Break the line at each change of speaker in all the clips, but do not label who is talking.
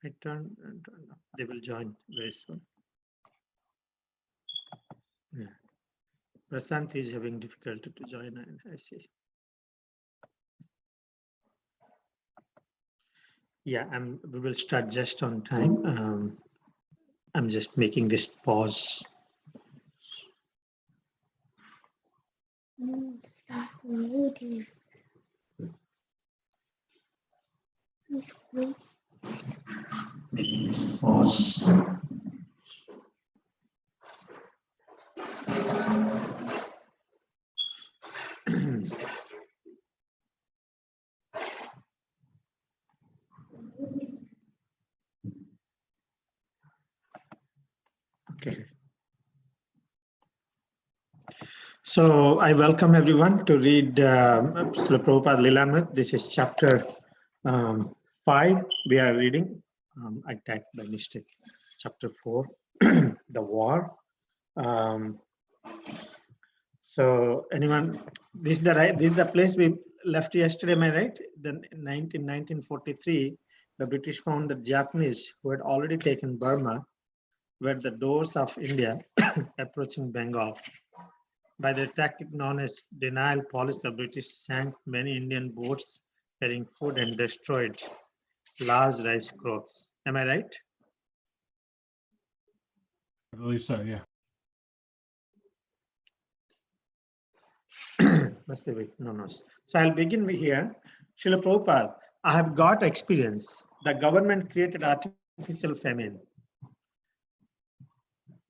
I turn off. They will join very soon. Yeah. Prasant is having difficulty to join, I see. Yeah, we will start just on time. I'm just making this pause. Making this pause. Okay. So I welcome everyone to read Srila Prabhupada LILAMRITA. This is chapter 5 we are reading. I typed by mistake. Chapter 4, the war. So anyone, this is the place we left yesterday, am I right? Then in 1943, the British found the Japanese who had already taken Burma were the doors of India approaching Bengal. By the tactic known as denial policy, the British sank many Indian boats carrying food and destroyed large rice crops. Am I right?
I believe so, yeah.
No. So I'll begin with here. Srila Prabhupada, I have got experience. The government created artificial famine.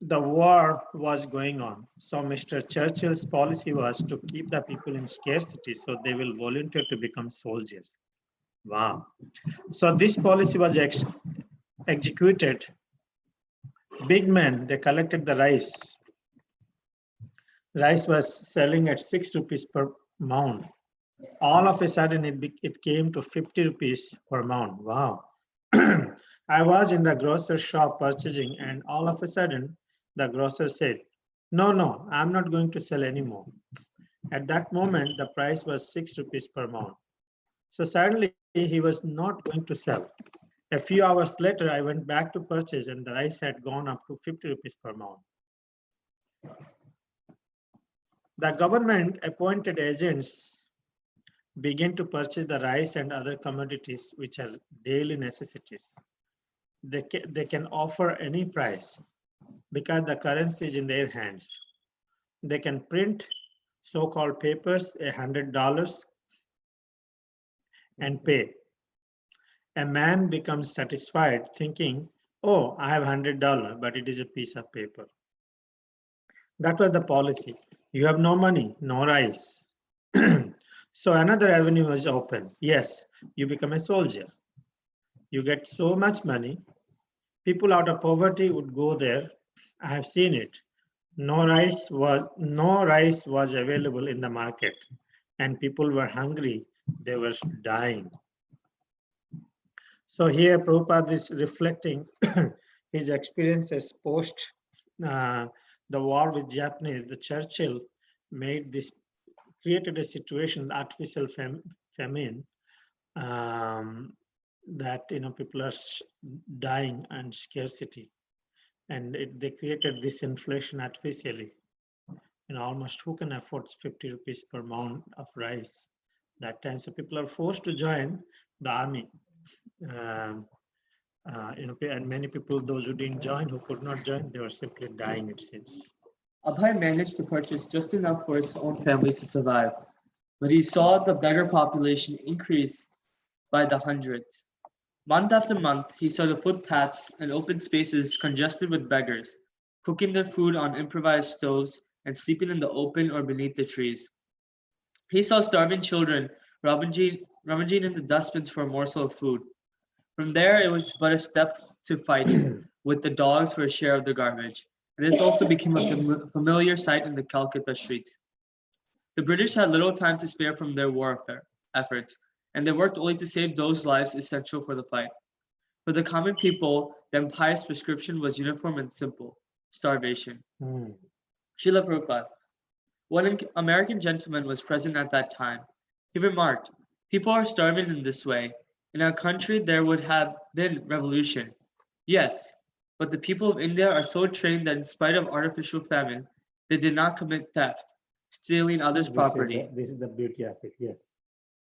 The war was going on. So Mr. Churchill's policy was to keep the people in scarcity so they will volunteer to become soldiers. Wow. So this policy was executed. Big men, they collected the rice. Rice was selling at 6 rupees per mound. All of a sudden, it came to 50 rupees per mound. Wow. I was in the grocer shop purchasing, and all of a sudden, the grocer said, no, I'm not going to sell anymore. At that moment, the price was 6 rupees per mound. So suddenly, he was not going to sell. A few hours later, I went back to purchase, and the rice had gone up to 50 rupees per mound. The government appointed agents began to purchase the rice and other commodities which are daily necessities. They can offer any price because the currency is in their hands. They can print so-called papers, $100 and pay. A man becomes satisfied thinking, oh, I have $100, but it is a piece of paper. That was the policy. You have no money, no rice. So another avenue was open. Yes, you become a soldier. You get so much money. People out of poverty would go there. I have seen it. No rice was available in the market, and people were hungry. They were dying. So here Prabhupada is reflecting his experiences post the war with Japanese. The Churchill created a situation, artificial famine, that people are dying and scarcity, and they created this inflation artificially. Almost who can afford 50 rupees per mound of rice that time? So people are forced to join the army. And many people, those who didn't join, who could not join, they were simply dying, it seems.
Abhay managed to purchase just enough for his own family to survive, but he saw the beggar population increase by the hundreds. Month after month, he saw the footpaths and open spaces congested with beggars, cooking their food on improvised stoves and sleeping in the open or beneath the trees. He saw starving children rummaging in the dustbins for a morsel of food. From there, it was but a step to fighting with the dogs for a share of the garbage, and this also became a familiar sight in the Calcutta streets. The British had little time to spare from their warfare efforts, and they worked only to save those lives essential for the fight. For the common people, the empire's prescription was uniform and simple: starvation. Srila Prabhupada. One American gentleman was present at that time. He remarked, "People are starving in this way. In our country, there would have been revolution. Yes, but the people of India are so trained that in spite of artificial famine, they did not commit theft, stealing others' property.
This is the beauty of it. Yes.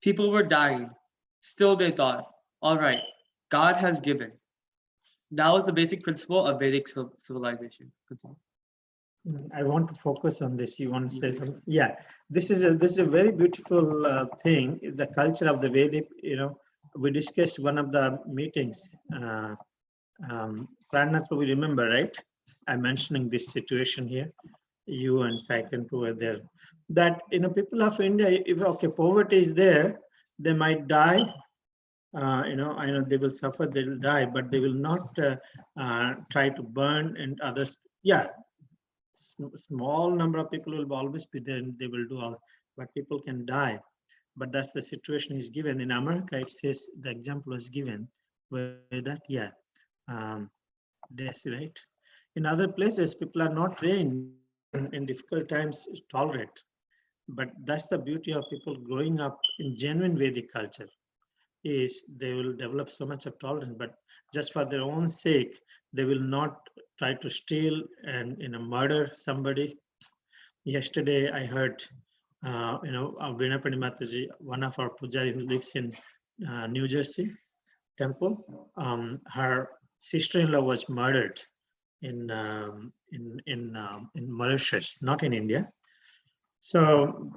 People were dying. Still, they thought, all right, God has given. That was the basic principle of Vedic civilization.
I want to focus on this. You want to say something? Yeah, this is a very beautiful thing. The culture of the Vedic. We discussed one of the meetings. Pranath, we remember, right? I'm mentioning this situation here. You and Saikan were there. That people of India, if poverty is there, they might die. I know they will suffer, they will die, but they will not try to burn and others. Yeah, small number of people will always be there and they will do all, but people can die. But that's the situation is given. In America, it says the example was given where that, yeah, death, right? In other places, people are not trained in difficult times to tolerate. But that's the beauty of people growing up in genuine Vedic culture, is they will develop so much of tolerance, but just for their own sake, they will not try to steal and murder somebody. Yesterday, I heard, Vinapani Mataji, one of our pujari who lives in New Jersey temple, her sister-in-law was murdered in Mauritius, not in India. So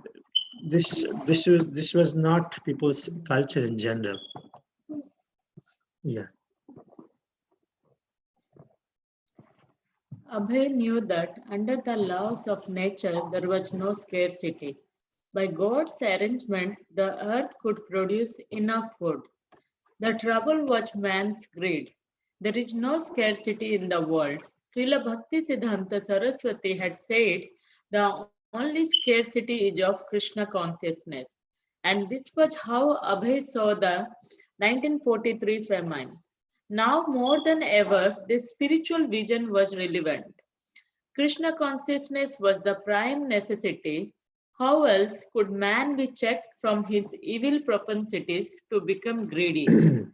this was not people's culture in general. Yeah.
Abhay knew that under the laws of nature there was no scarcity. By God's arrangement, the earth could produce enough food. The trouble was man's greed. There is no scarcity in the world. Srila Bhakti Siddhanta Saraswati had said the only scarcity is of Krishna consciousness. And this was how Abhay saw the 1943 famine. Now more than ever, this spiritual vision was relevant. Krishna consciousness was the prime necessity. How else could man be checked from his evil propensities to become greedy,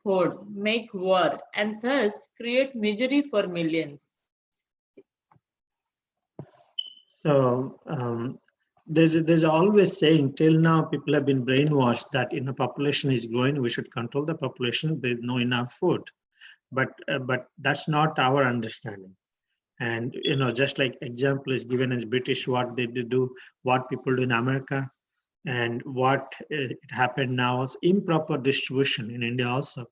hoard, make war, and thus create misery for millions?
So there's always saying, till now people have been brainwashed that population is growing, we should control the population, there's no enough food. But that's not our understanding. And just like example is given as British, what they do, what people do in America, and what it happened now is improper distribution in India also.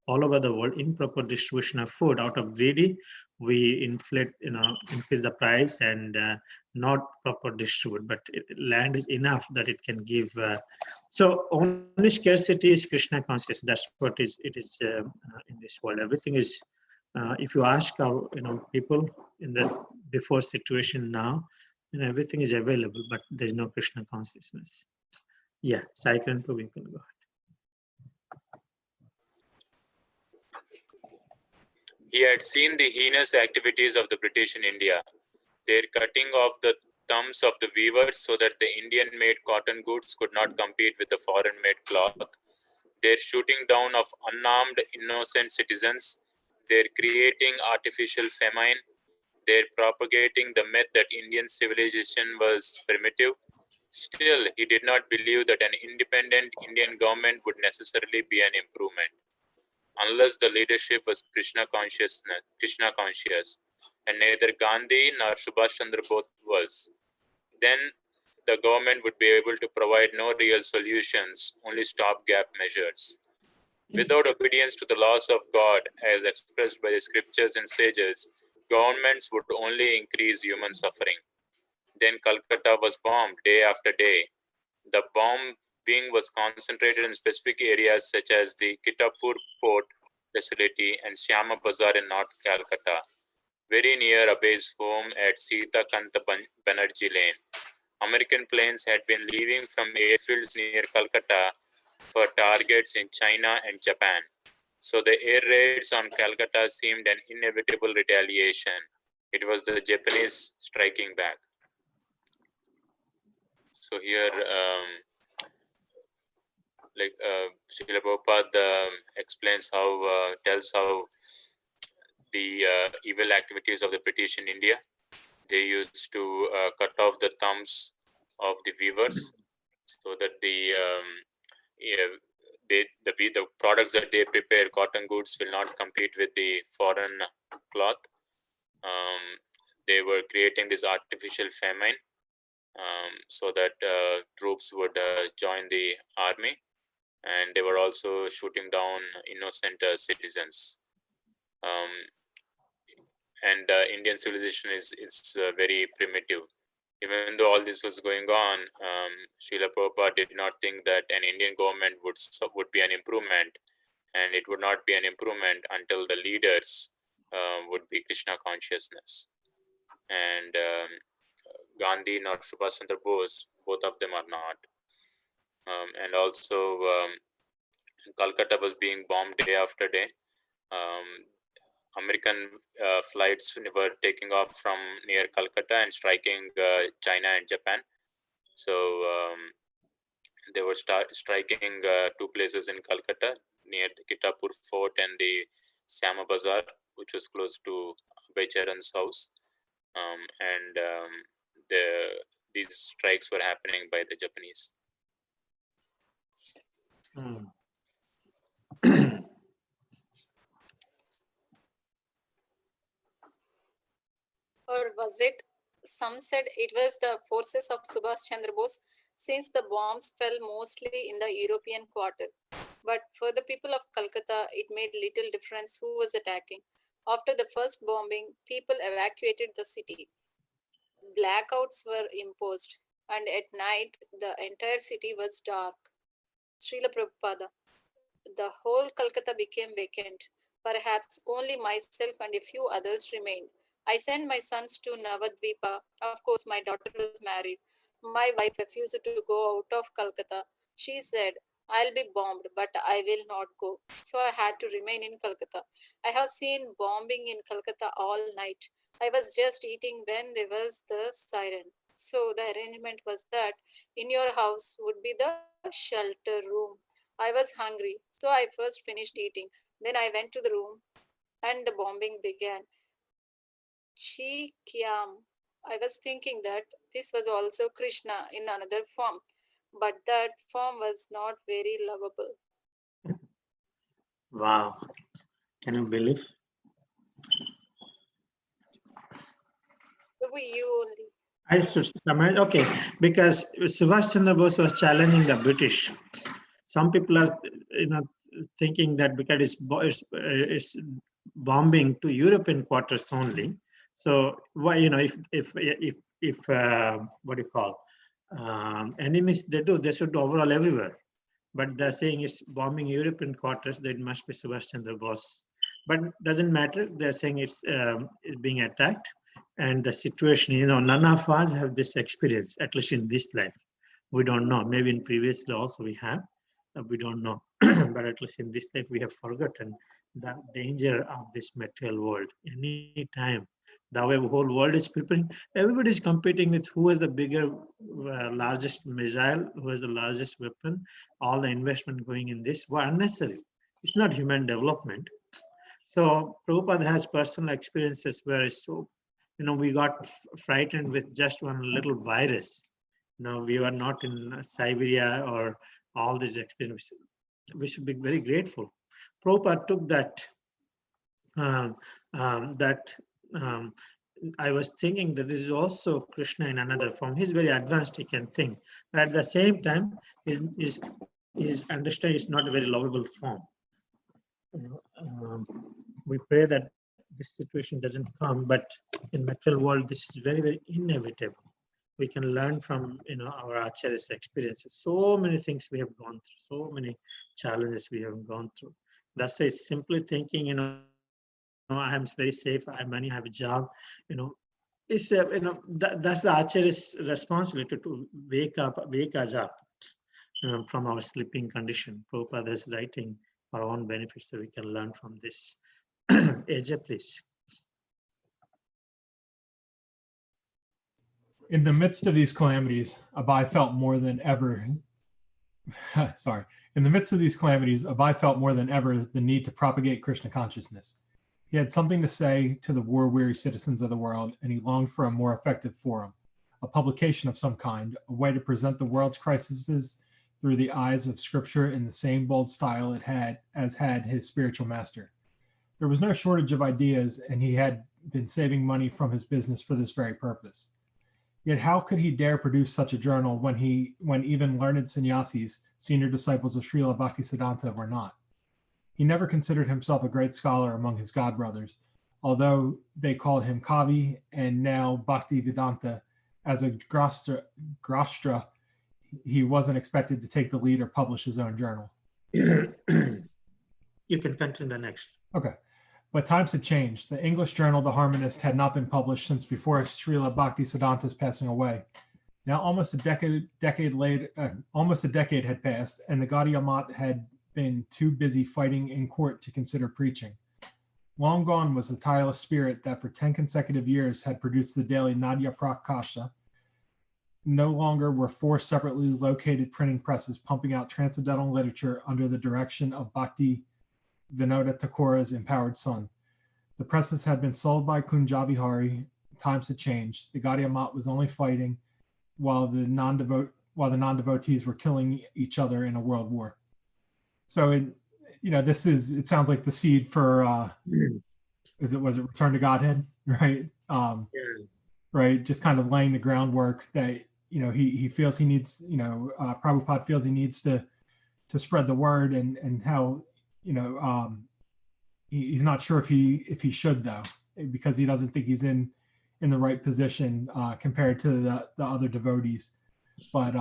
All over the world, improper distribution of food. Out of greedy, we increase the price and not proper distribute. But land is enough that it can give. So only scarcity is Krishna consciousness. That's what it is in this world. Everything is. If you ask our people in the before situation now, everything is available, but there's no Krishna consciousness. Yeah, Saikan, we can go.
He had seen the heinous activities of the British in India, their cutting off the thumbs of the weavers so that the Indian-made cotton goods could not compete with the foreign-made cloth, their shooting down of unarmed innocent citizens, their creating artificial famine, their propagating the myth that Indian civilization was primitive. Still, he did not believe that an independent Indian government would necessarily be an improvement, unless the leadership was Krishna conscious, and neither Gandhi nor Subhash Chandra Bose was. Then the government would be able to provide no real solutions, only stopgap measures. Without obedience to the laws of God, as expressed by the scriptures and sages, governments would only increase human suffering. Then Calcutta was bombed day after day. The bombing was concentrated in specific areas such as the Ch.4 port facility and Shyama Bazar in North Calcutta, very near Abey's home at Sita Kanta Banerjee Lane. American planes had been leaving from airfields near Calcutta for targets in China and Japan. So the air raids on Calcutta seemed an inevitable retaliation. It was the Japanese striking back. So here, like Srila Prabhupada explains how, tells how the evil activities of the British in India. They used to cut off the thumbs of the weavers so that the products that they prepare, cotton goods, will not compete with the foreign cloth. They were creating this artificial famine so that troops would join the army, and they were also shooting down innocent citizens. And Indian civilization is very primitive. Even though all this was going on, Srila Prabhupada did not think that an Indian government would be an improvement, and it would not be an improvement until the leaders would be Krishna consciousness. And Gandhi nor Subhash Chandra Bose, both of them are not. And also, Calcutta was being bombed day after day. American flights were taking off from near Calcutta and striking China and Japan. So they were striking two places in Calcutta, near the Kitapur Fort and the Syama Bazaar, which was close to Abhay Charan's house. These strikes were happening by the Japanese.
Or was it? Some said it was the forces of Subhash Chandra Bose, since the bombs fell mostly in the European quarter. But for the people of Calcutta, it made little difference who was attacking. After the first bombing, people evacuated the city. Blackouts were imposed, and at night, the entire city was dark. Srila Prabhupada, the whole Calcutta became vacant. Perhaps only myself and a few others remained. I sent my sons to Navadvipa. Of course, my daughter was married. My wife refused to go out of Calcutta. She said, I'll be bombed, but I will not go. So I had to remain in Calcutta. I have seen bombing in Calcutta all night. I was just eating when there was the siren. So the arrangement was that in your house would be the shelter room. I was hungry, so I first finished eating. Then I went to the room and the bombing began. Ch.4. I was thinking that this was also Krishna in another form, but that form was not very lovable.
Wow. Can you believe?
Prabhu, you only.
I should summarize. Okay, because Subhash Chandra Bose was challenging the British. Some people are, thinking that because it's bombing to European quarters only. So why, if what do you call, enemies they should overall everywhere. But they're saying it's bombing European quarters, then it must be Subhash Chandra Bose. But doesn't matter. They're saying it's being attacked. And the situation, none of us have this experience, at least in this life. We don't know. Maybe in previous lives we have, we don't know. But at least in this life, we have forgotten the danger of this material world. Any time, the way the whole world is preparing, everybody is competing with who has the bigger, largest missile, who has the largest weapon. All the investment going in this were unnecessary. It's not human development. So Prabhupada has personal experiences where it's so, we got frightened with just one little virus. We were not in Siberia or all these experiences. We should be very grateful. Prabhupada took that, I was thinking that this is also Krishna in another form. He's very advanced, he can think. But at the same time, his understanding is not a very lovable form. We pray that this situation doesn't come, but in material world, this is very, very inevitable. We can learn from our Acharya's experiences. So many things we have gone through, so many challenges we have gone through. That's why simply thinking, I am very safe, I have money, I have a job, it's that's the Acharya's responsibility to wake us up from our sleeping condition. Prabhupada is writing our own benefits, so we can learn from this. AJ, please.
In the midst of these calamities, Abhay felt more than ever, sorry, In the midst of these calamities, Abai felt more than ever the need to propagate Krishna consciousness. He had something to say to the war-weary citizens of the world, and he longed for a more effective forum, a publication of some kind, a way to present the world's crises through the eyes of scripture in the same bold style it had his spiritual master. There was no shortage of ideas, and he had been saving money from his business for this very purpose. Yet how could he dare produce such a journal when even learned sannyasis, senior disciples of Srila Bhaktisiddhanta, were not? He never considered himself a great scholar among his god brothers, although they called him Kavi and now Bhakti Vedanta. As a grashtra, he wasn't expected to take the lead or publish his own journal.
You can continue the next.
Okay. But times had changed. The English journal, The Harmonist, had not been published since before Srila Bhaktisiddhanta's passing away. Now almost a decade had passed, and the Gaudiya Math had been too busy fighting in court to consider preaching. Long gone was the tireless spirit that for 10 consecutive years had produced the daily Nadya Prakasha. No longer were 4 separately located printing presses pumping out transcendental literature under the direction of Bhakti Vinoda Thakur's empowered son. The presses had been sold by Kunjavihari. Times had changed. The Gaudiya Math was only fighting while the non-devotees were killing each other in a world war. So, it sounds like the seed for, was it Return to Godhead, right? Right, just kind of laying the groundwork that, he feels he needs, Prabhupada feels he needs to spread the word, and how, he's not sure if he should, though, because he doesn't think he's in the right position compared to the other devotees. But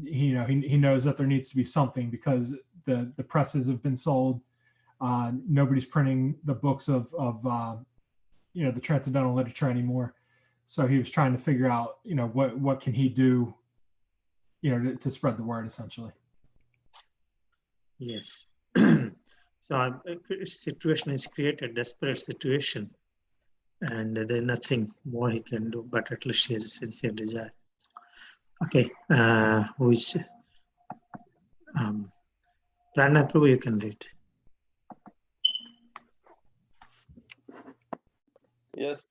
he knows that there needs to be something, because the presses have been sold. Nobody's printing the books of the transcendental literature anymore. So he was trying to figure out, what can he do, to spread the word, essentially.
Yes. So a situation is created, desperate situation, and there's nothing more he can do, but at least he has a sincere desire. Okay, who is Pranath Prabhu, you can read.
Yes.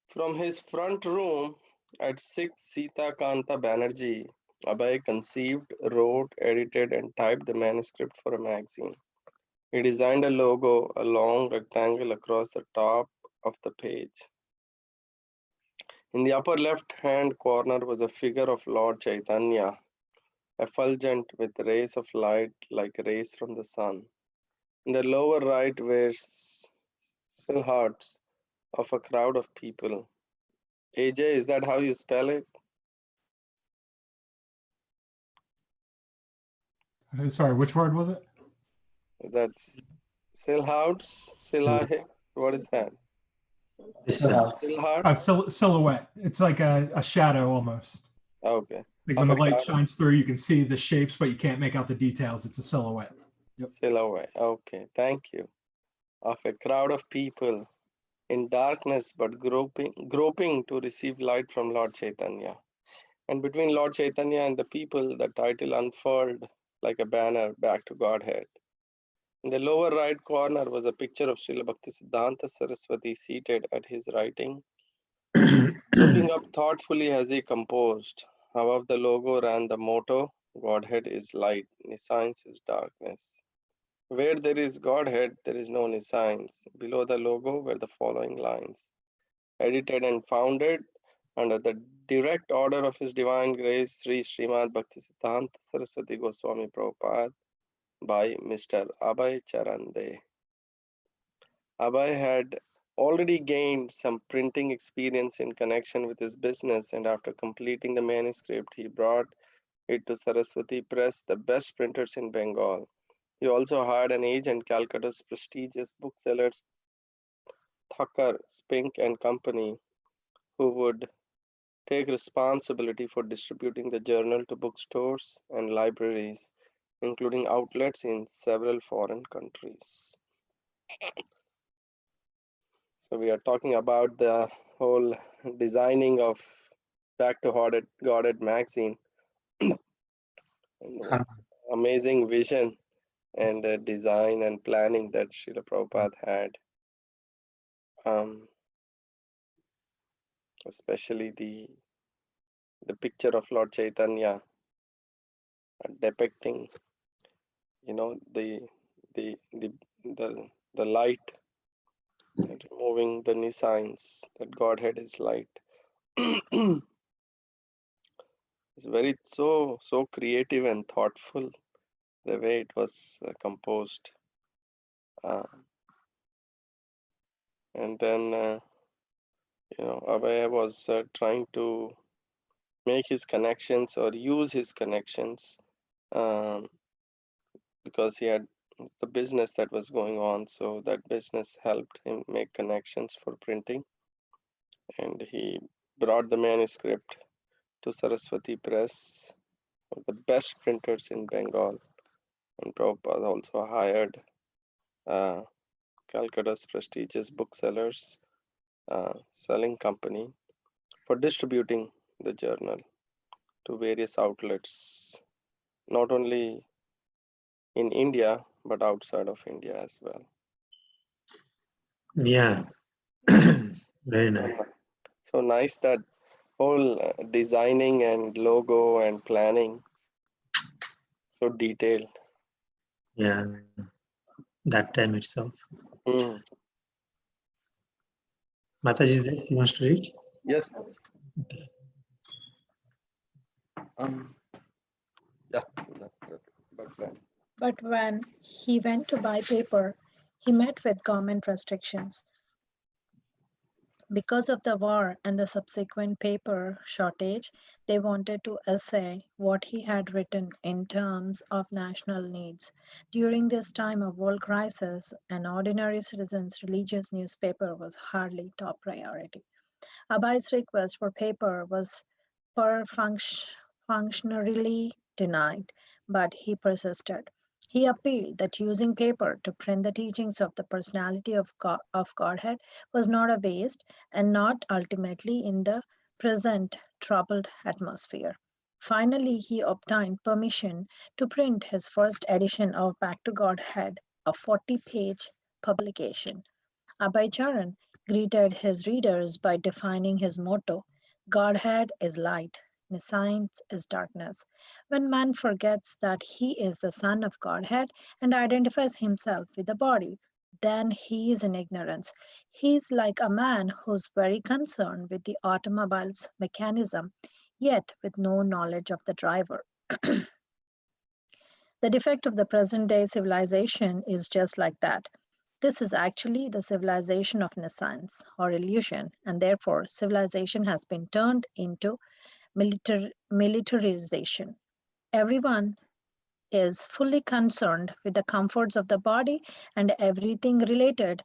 From his front room at 6 Sita Kanta Banerjee, Abhay conceived, wrote, edited, and typed the manuscript for a magazine. He designed a logo, a long rectangle across the top of the page. In the upper left-hand corner was a figure of Lord Chaitanya, effulgent with rays of light like rays from the sun. In the lower right were silhouettes of a crowd of people. AJ, is that how you spell it?
Sorry, which word was it?
That's silhouettes, silhouette. What is that? Silhouette?
Silhouette. It's like a shadow almost.
Okay.
Like when the light shines through, you can see the shapes, but you can't make out the details. It's a silhouette. Yep.
Silhouette. Okay, thank you. Of a crowd of people in darkness, but groping to receive light from Lord Chaitanya. And between Lord Chaitanya and the people, the title unfurled like a banner back to Godhead. In the lower right corner was a picture of Srila Bhaktisiddhanta Saraswati seated at his writing, looking up thoughtfully as he composed. Above the logo ran the motto, Godhead is light, nescience is darkness. Where there is Godhead, there is no nescience. Below the logo were the following lines. Edited and founded under the direct order of His Divine Grace, Sri Srimad Bhaktisiddhanta Saraswati Goswami Prabhupada, by Mr. Abhay Charande. Abhay had already gained some printing experience in connection with his business, and after completing the manuscript, he brought it to Saraswati Press, the best printers in Bengal. He also hired an agent, Calcutta's prestigious booksellers, Thakur, Spink and Company, who would take responsibility for distributing the journal to bookstores and libraries, including outlets in several foreign countries. So we are talking about the whole designing of Back to Godhead magazine. amazing vision and design and planning that Srila Prabhupada had. Especially the picture of Lord Chaitanya depicting, the light, and removing the signs that Godhead is light. It's very so creative and thoughtful the way it was composed. And then Abhay was trying to make his connections or use his connections, because he had the business that was going on, so that business helped him make connections for printing, and he brought the manuscript to Saraswati Press, one of the best printers in Bengal, and Prabhupada also hired Calcutta's prestigious booksellers selling company for distributing the journal to various outlets, not only in India but outside of India as well.
Yeah. Very nice.
So nice that whole designing and logo and planning, so detailed.
Yeah. That time itself. Mataji is there? She wants to read?
Yes.
Okay.
Yeah.
But when he went to buy paper, he met with government restrictions. Because of the war and the subsequent paper shortage, they wanted to essay what he had written in terms of national needs. During this time of world crisis, an ordinary citizen's religious newspaper was hardly top priority. Abhai's request for paper was functionally denied, but he persisted. He appealed that using paper to print the teachings of the personality of Godhead was not a waste and not ultimately in the present troubled atmosphere. Finally, he obtained permission to print his first edition of Back to Godhead, a 40-page publication. Abhay Charan greeted his readers by defining his motto, Godhead is light, nescience is darkness. When man forgets that he is the son of Godhead and identifies himself with the body, then he is in ignorance. He is like a man who's very concerned with the automobile's mechanism, yet with no knowledge of the driver. The defect of the present day civilization is just like that. This is actually the civilization of nescience or illusion, and therefore civilization has been turned into militarization. Everyone is fully concerned with the comforts of the body and everything related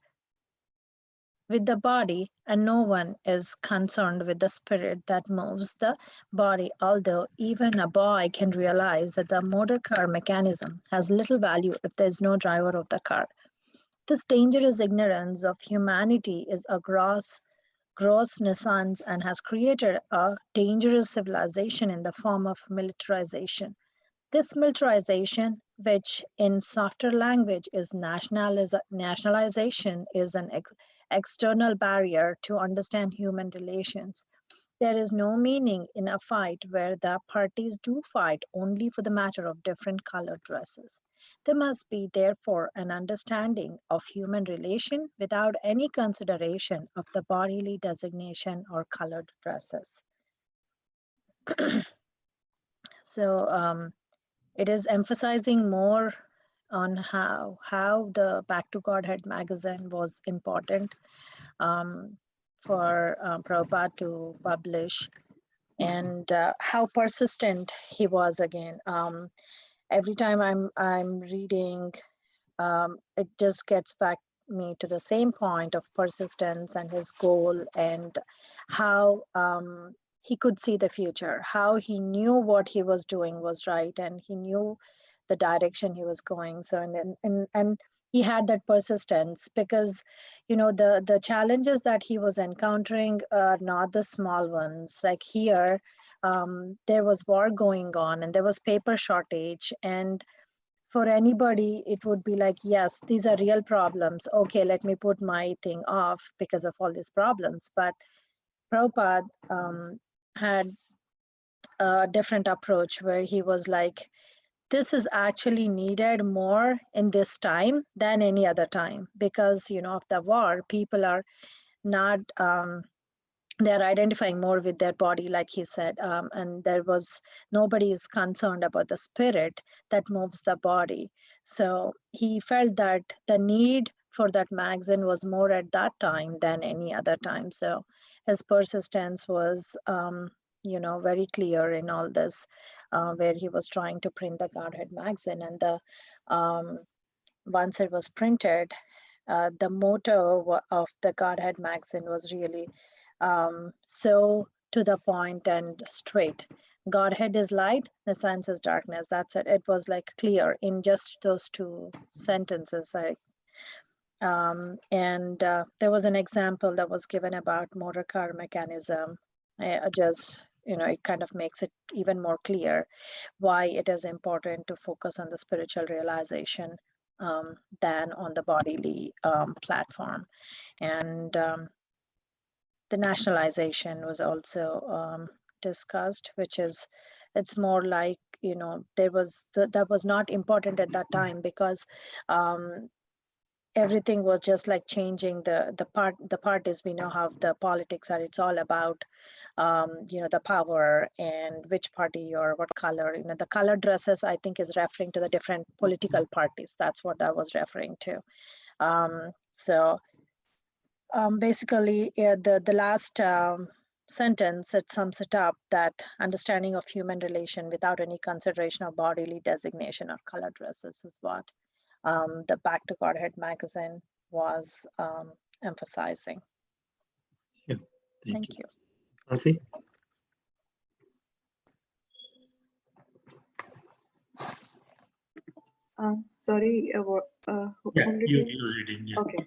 with the body, and no one is concerned with the spirit that moves the body, although even a boy can realize that the motor car mechanism has little value if there is no driver of the car. This dangerous ignorance of humanity is a gross nescience and has created a dangerous civilization in the form of militarization. This militarization, which in softer language is nationalization, is an external barrier to understand human relations. There is no meaning in a fight where the parties do fight only for the matter of different colored dresses. There must be, therefore, an understanding of human relation without any consideration of the bodily designation or colored dresses. So it is emphasizing more on how the Back to Godhead magazine was important for Prabhupada to publish, and how persistent he was again. Every time I'm reading, it just gets back me to the same point of persistence and his goal, and how he could see the future, how he knew what he was doing was right, and he knew the direction he was going. So and he had that persistence, because the challenges that he was encountering are not the small ones. Like here, there was war going on and there was paper shortage, and for anybody it would be like, yes, these are real problems, okay, let me put my thing off because of all these problems. But Prabhupada had a different approach where he was like, this is actually needed more in this time than any other time, because of the war, people are not they're identifying more with their body, like he said, and there was nobody is concerned about the spirit that moves the body. So he felt that the need for that magazine was more at that time than any other time. So his persistence was very clear in all this, where he was trying to print the Godhead magazine. And the once it was printed, the motto of the Godhead magazine was really so to the point and straight. Godhead is light, the science is darkness. That's it. It was like clear in just those two sentences. There was an example that was given about motor car mechanism. It kind of makes it even more clear why it is important to focus on the spiritual realization than on the bodily platform. And the nationalization was also discussed, which is, it's more like, there was that was not important at that time, because everything was just like changing. The part is, we know how the politics are. It's all about the power and which party or what color. The color dresses, I think, is referring to the different political parties. That's what that was referring to. Basically, the last sentence, it sums it up, that understanding of human relation without any consideration of bodily designation or color dresses is what the Back to Godhead magazine was emphasizing.
Yeah,
Thank you.
Aarti?
Sorry,
Yeah,
whom did
you're reading. Yeah.
Okay.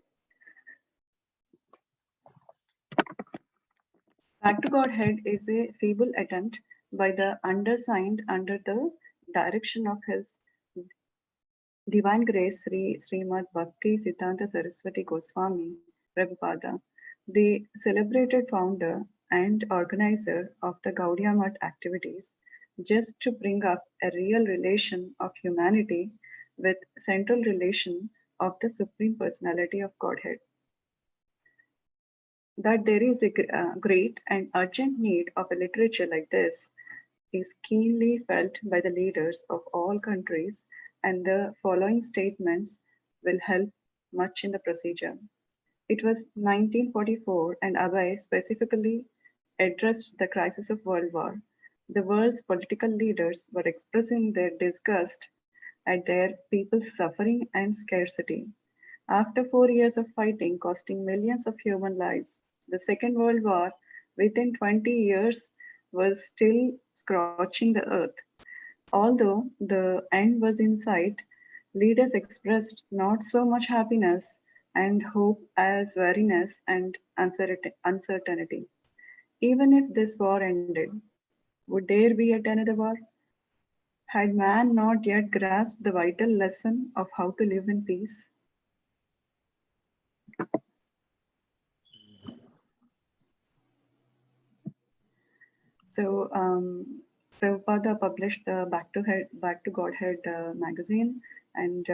Back to Godhead is a feeble attempt by the undersigned under the direction of His Divine Grace Srimad Bhakti Siddhanta Saraswati Goswami Prabhupada, the celebrated founder and organizer of the Gaudiya Math activities, just to bring up a real relation of humanity with central relation of the Supreme Personality of Godhead. That there is a great and urgent need of a literature like this is keenly felt by the leaders of all countries, and the following statements will help much in the procedure. It was 1944, and Abhay specifically addressed the crisis of World War. The world's political leaders were expressing their disgust at their people's suffering and scarcity. After 4 years of fighting costing millions of human lives, the Second World War within 20 years was still scorching the earth. Although the end was in sight, leaders expressed not so much happiness and hope as weariness and uncertainty. Even if this war ended, would there be yet another war? Had man not yet grasped the vital lesson of how to live in peace? So Prabhupada published the Back to Godhead magazine, and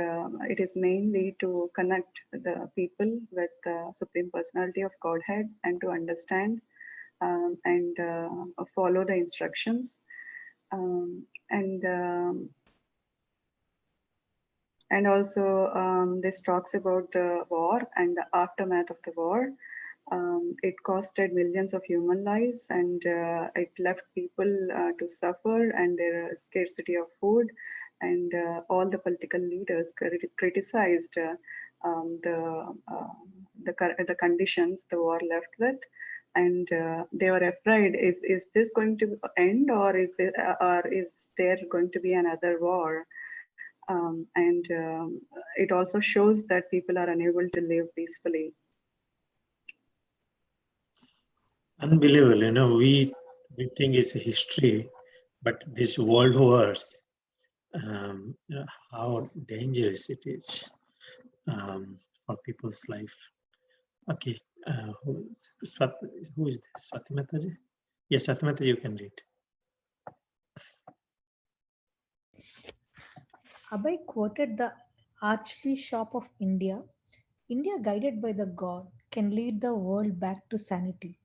it is mainly to connect the people with the Supreme Personality of Godhead and to understand and follow the instructions. And also this talks about the war and the aftermath of the war. It costed millions of human lives, and it left people to suffer, and there is scarcity of food, and all the political leaders criticized the conditions the war left with, and they were afraid: is this going to end, or is there going to be another war? It also shows that people are unable to live peacefully.
Unbelievable. We we think it's a history, but this world wars, how dangerous it is for people's life. Okay, who is this? Satimataji? Yes, Satimataji, you can read.
Abhay quoted the Archbishop of India. India, guided by the God, can lead the world back to sanity.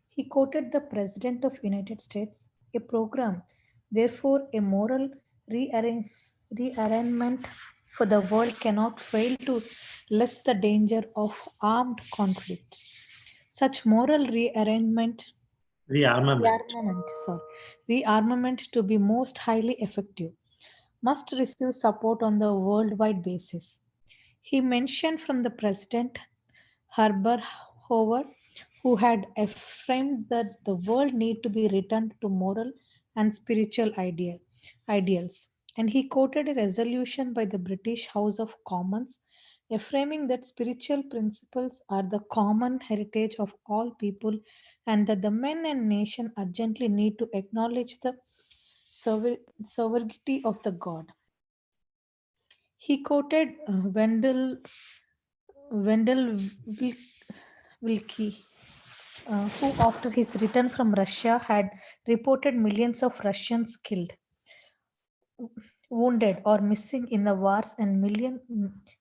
He quoted the President of United States, a program, therefore a moral rearrangement for the world cannot fail to less the danger of armed conflict. Such moral
Rearmament.
rearmament to be most highly effective must receive support on the worldwide basis. He mentioned from the President Herbert Hoover, who had affirmed that the world need to be returned to moral and spiritual ideals. And he quoted a resolution by the British House of Commons, affirming that spiritual principles are the common heritage of all people and that the men and nation urgently need to acknowledge the sovereignty of the God. He quoted Wendell Wilkie, who, after his return from Russia, had reported millions of Russians killed, wounded, or missing in the wars, and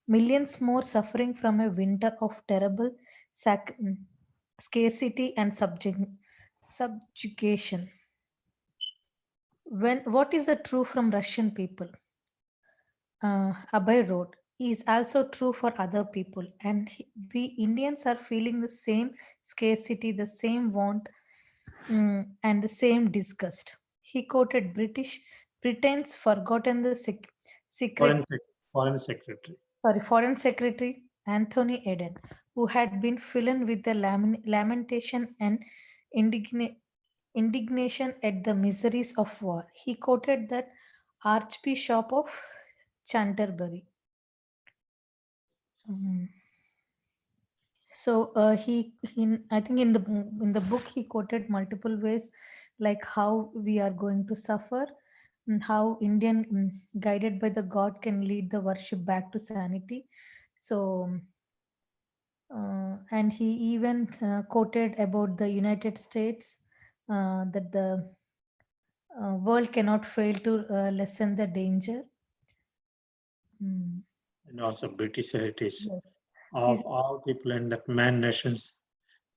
millions more suffering from a winter of terrible scarcity and subjugation. What is the true from Russian people? Abhay wrote, is also true for other people. And we Indians are feeling the same scarcity, the same want, and the same disgust. He quoted Britain's forgotten the secret,
Foreign Secretary.
Foreign Secretary Anthony Eden, who had been filled with the lamentation and indignation at the miseries of war. He quoted that Archbishop of Canterbury. So I think in the book he quoted multiple ways, like how we are going to suffer, and how Indian guided by the God can lead the worship back to sanity. So and he even quoted about the United States, that the world cannot fail to lessen the danger.
And also British heritage
Yes.
of all people and that man nations,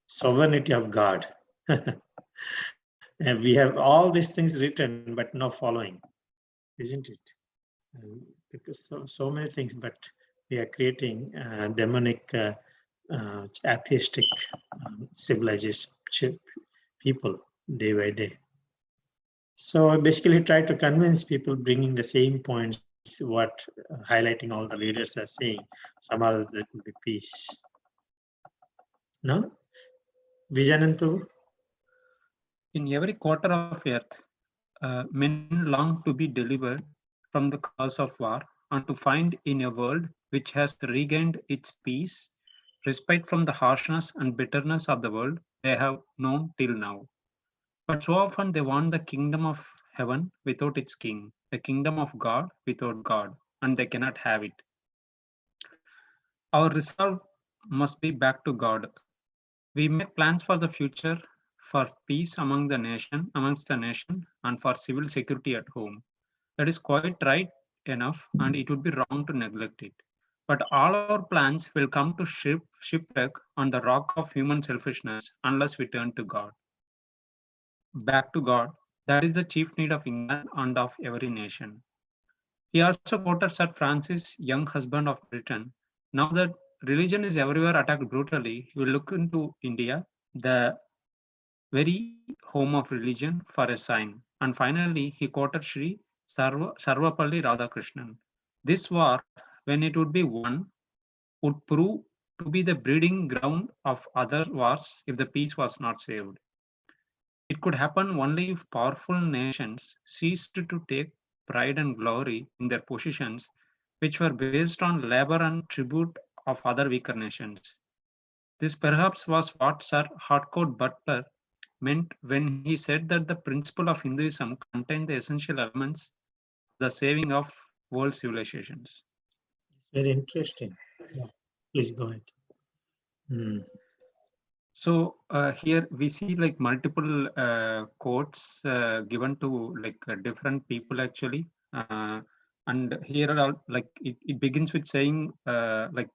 sovereignty of God. And we have all these things written, but no following, isn't it? Because so many things, but we are creating demonic, atheistic civilization people day by day. So I basically try to convince people, bringing the same points, what highlighting all the leaders are saying. Somehow there will be peace. No? Vijayanand Prabhu?
In every quarter of earth, men long to be delivered from the cause of war and to find in a world which has regained its peace, respite from the harshness and bitterness of the world they have known till now. But so often they want the kingdom of heaven without its king, the kingdom of God without God, and they cannot have it. Our resolve must be back to God. We make plans for the future, for peace amongst the nation, and for civil security at home. That is quite right enough, and it would be wrong to neglect it. But all our plans will come to shipwreck on the rock of human selfishness unless we turn to God. Back to God, that is the chief need of England and of every nation. He also quoted Sir Francis, young husband of Britain. Now that religion is everywhere attacked brutally, he will look into India, the very home of religion, for a sign. And finally, he quoted Sri Sarvapalli Radhakrishnan. This war, when it would be won, would prove to be the breeding ground of other wars if the peace was not saved. It could happen only if powerful nations ceased to take pride and glory in their positions, which were based on labor and tribute of other weaker nations. This perhaps was what Sir Harcourt Butler meant when he said that the principle of Hinduism contained the essential elements, the saving of world civilizations.
Very interesting. Yeah. Please go ahead.
So here we see like multiple quotes given to like different people actually, and here are like it begins with saying like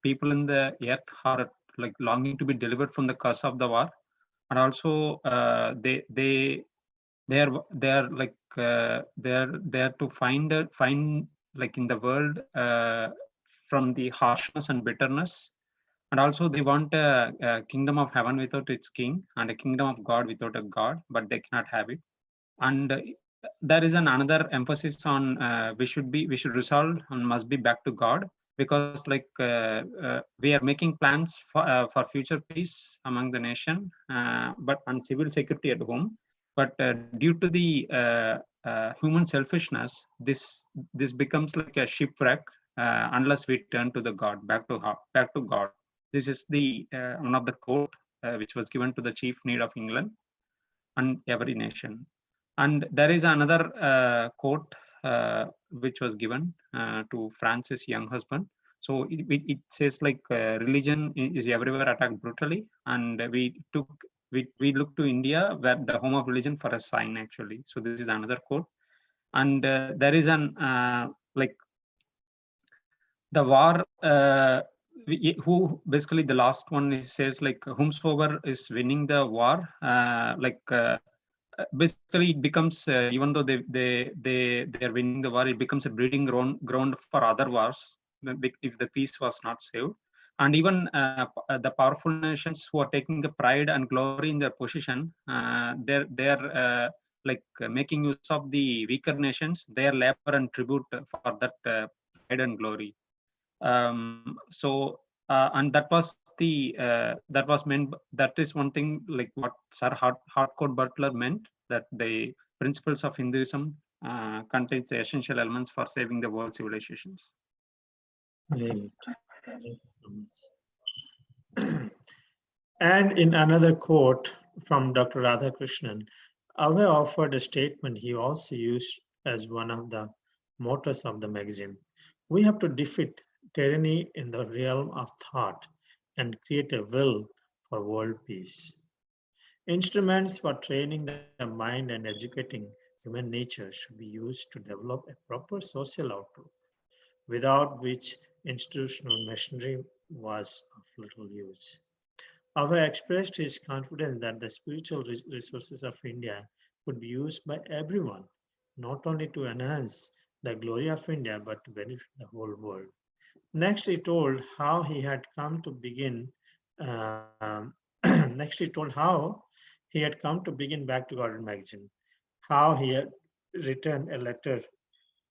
people in the earth are like longing to be delivered from the curse of the war, and also they are like they're to find like in the world from the harshness and bitterness, and also they want a kingdom of heaven without its king and a kingdom of God without a God, but they cannot have it. And there is another emphasis on we should resolve and must be back to God, because like we are making plans for future peace among the nation, but and civil security at home. But due to the human selfishness, this becomes like a shipwreck unless we turn to the God, back to God. This is the one of the quote which was given to the chief need of England and every nation. And there is another quote which was given to Francis' young husband. So it says like religion is everywhere attacked brutally, and we look to India, where the home of religion, for a sign actually. So this is another quote, and there is an like the war. Who basically the last one is says like whomsoever is winning the war, basically it becomes even though they are winning the war, it becomes a breeding ground for other wars if the peace was not saved. And even the powerful nations who are taking the pride and glory in their position, they're like making use of the weaker nations, their labor and tribute for that pride and glory. And that was the that was meant, that is one thing like what Sir Harcourt Butler meant, that the principles of Hinduism contains the essential elements for saving the world civilizations.
Great. And in another quote from Dr. Radhakrishnan, Ave offered a statement he also used as one of the mottos of the magazine. We have to defeat tyranny in the realm of thought and create a will for world peace. Instruments for training the mind and educating human nature should be used to develop a proper social outlook, without which institutional machinery was of little use. Ave expressed his confidence that the spiritual resources of India could be used by everyone, not only to enhance the glory of India, but to benefit the whole world. Next, he told how he had come to begin. Next, he told how he had come to begin Back to Garden magazine, how he had written a letter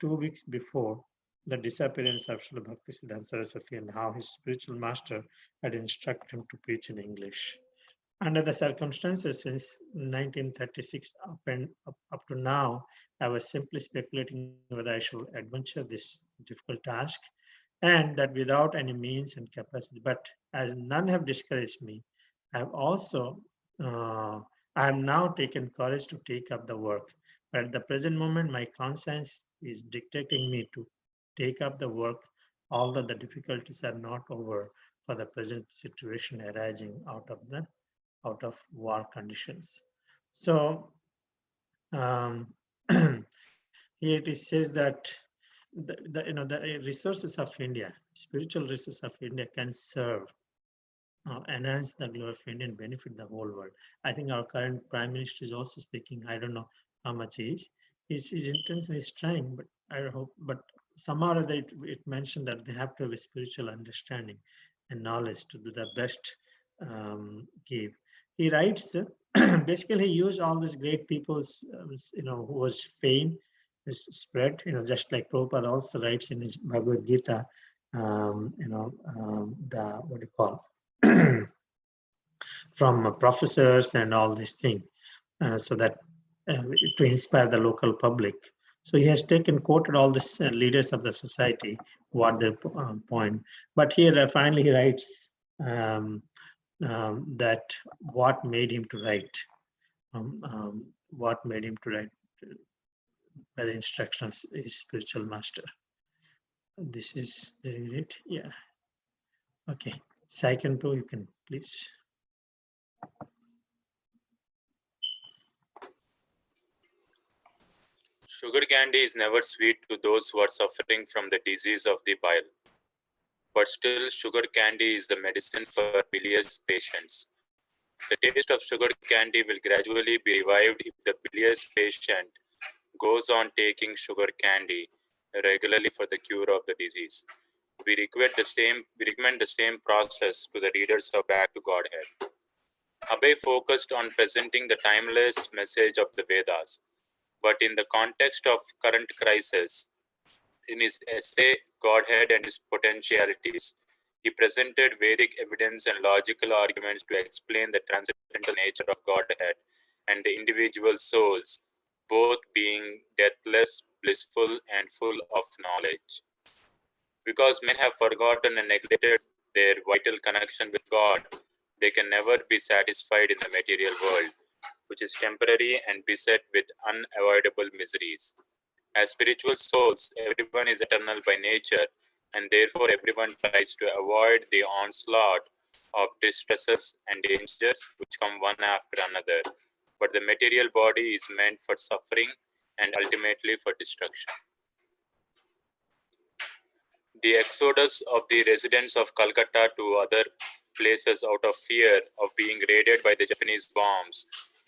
2 weeks before the disappearance of Srila Bhaktisiddhanta Saraswati, and how his spiritual master had instructed him to preach in English. Under the circumstances since 1936 up to now, I was simply speculating whether I should adventure this difficult task, and that without any means and capacity. But as none have discouraged me, I have also I have now taken courage to take up the work. But at the present moment, my conscience is dictating me to take up the work, although the difficulties are not over for the present situation arising out of war conditions. So here it says that the resources of India, spiritual resources of India, can serve, enhance the glory of India and benefit the whole world. I think our current Prime Minister is also speaking. I don't know how much he is. His intention is trying, but I hope. But somehow or other it mentioned that they have to have a spiritual understanding and knowledge to do the best give. He writes. Basically, he used all these great people's, who was fame is spread, just like Prabhupada also writes in his Bhagavad Gita, the what do you call from professors and all these things, so that to inspire the local public. So he has quoted all these leaders of the society, what their point. But here finally he writes that what made him to write, what made him to write by the instructions of his spiritual master. This is it. Yeah. Okay. Second two, you can please.
Sugar candy is never sweet to those who are suffering from the disease of the bile. But still, sugar candy is the medicine for bilious patients. The taste of sugar candy will gradually be revived if the bilious patient goes on taking sugar candy regularly for the cure of the disease. We recommend the same process to the readers of Back to Godhead. Abhay focused on presenting the timeless message of the Vedas, but in the context of current crisis, in his essay Godhead and Its Potentialities, he presented Vedic evidence and logical arguments to explain the transcendental nature of Godhead and the individual souls, both being deathless, blissful, and full of knowledge. Because men have forgotten and neglected their vital connection with God, they can never be satisfied in the material world, which is temporary and beset with unavoidable miseries. As spiritual souls, everyone is eternal by nature, and therefore everyone tries to avoid the onslaught of distresses and dangers which come one after another. But the material body is meant for suffering and ultimately for destruction. The exodus of the residents of Calcutta to other places out of fear of being raided by the Japanese bombs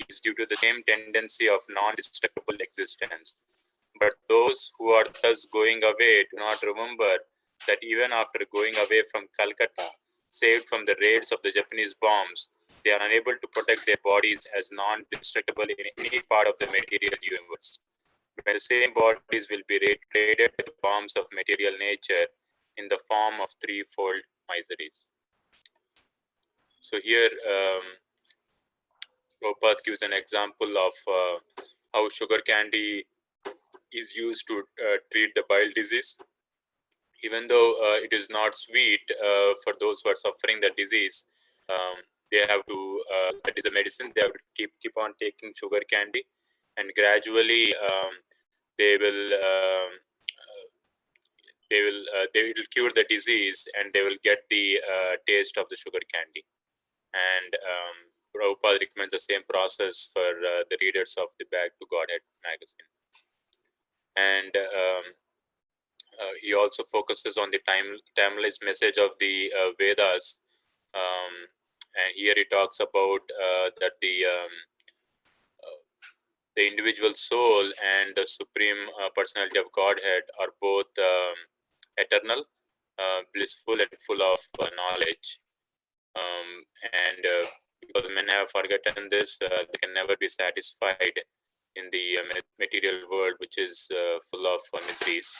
is due to the same tendency of non-destructible existence. But those who are thus going away do not remember that even after going away from Calcutta, saved from the raids of the Japanese bombs, they are unable to protect their bodies as non-destructible in any part of the material universe. When the same bodies will be raided by the bombs of material nature in the form of threefold miseries. So here, Prabhupada gives an example of how sugar candy is used to treat the bile disease. Even though it is not sweet for those who are suffering the disease, they have to, that is a medicine, they have to keep on taking sugar candy, and gradually they will cure the disease, and they will get the taste of the sugar candy. And Prabhupada recommends the same process for the readers of the Back to Godhead magazine. And he also focuses on the timeless message of the Vedas. And here he talks about that the individual soul and the supreme personality of Godhead are both eternal, blissful, and full of knowledge. And because men have forgotten this, they can never be satisfied in the material world, which is full of miseries.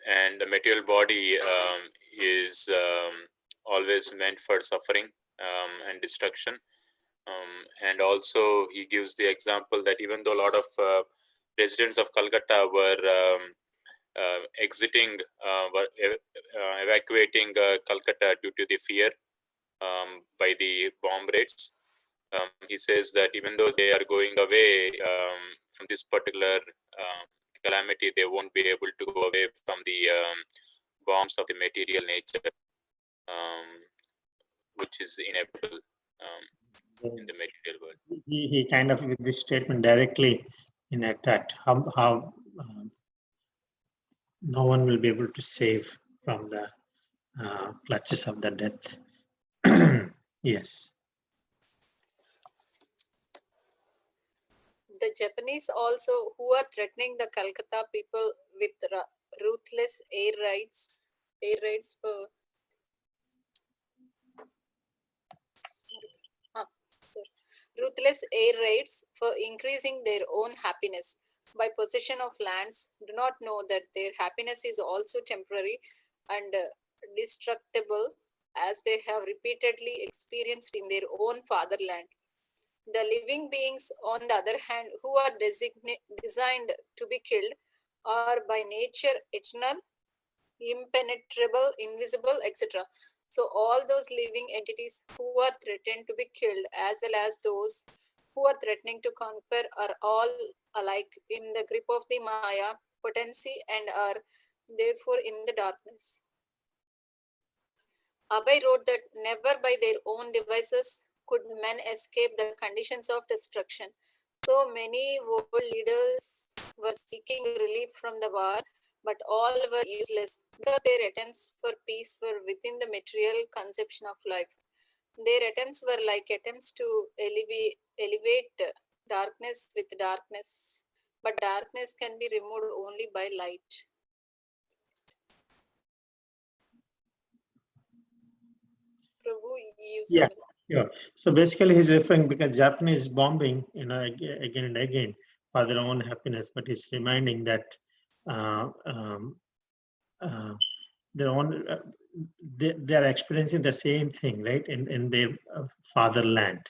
And the material body is always meant for suffering and destruction. And also he gives the example that even though a lot of residents of Calcutta were exiting, evacuating Calcutta due to the fear by the bomb raids, he says that even though they are going away from this particular calamity, they won't be able to go away from the bombs of the material nature, which is inevitable in the material world.
He kind of, with this statement, directly attacked how no one will be able to save from the clutches of the death. Yes.
The Japanese also, who are threatening the Calcutta people with ruthless air raids for ruthless air raids for increasing their own happiness by possession of lands, do not know that their happiness is also temporary and destructible, as they have repeatedly experienced in their own fatherland. The living beings, on the other hand, who are designed to be killed, are by nature eternal, impenetrable, invisible, etc. So all those living entities who are threatened to be killed, as well as those who are threatening to conquer, are all alike in the grip of the Maya potency and are therefore in the darkness. Abhay wrote that never by their own devices could men escape the conditions of destruction. So many world leaders were seeking relief from the war, but all were useless because their attempts for peace were within the material conception of life. Their attempts were like attempts to elevate darkness with darkness, but darkness can be removed only by light. Prabhu, you
Yeah,
summarize.
yeah. So basically, he's referring because Japanese bombing, again and again for their own happiness, but he's reminding that uh, um, uh, their own they are experiencing the same thing, right? In their fatherland,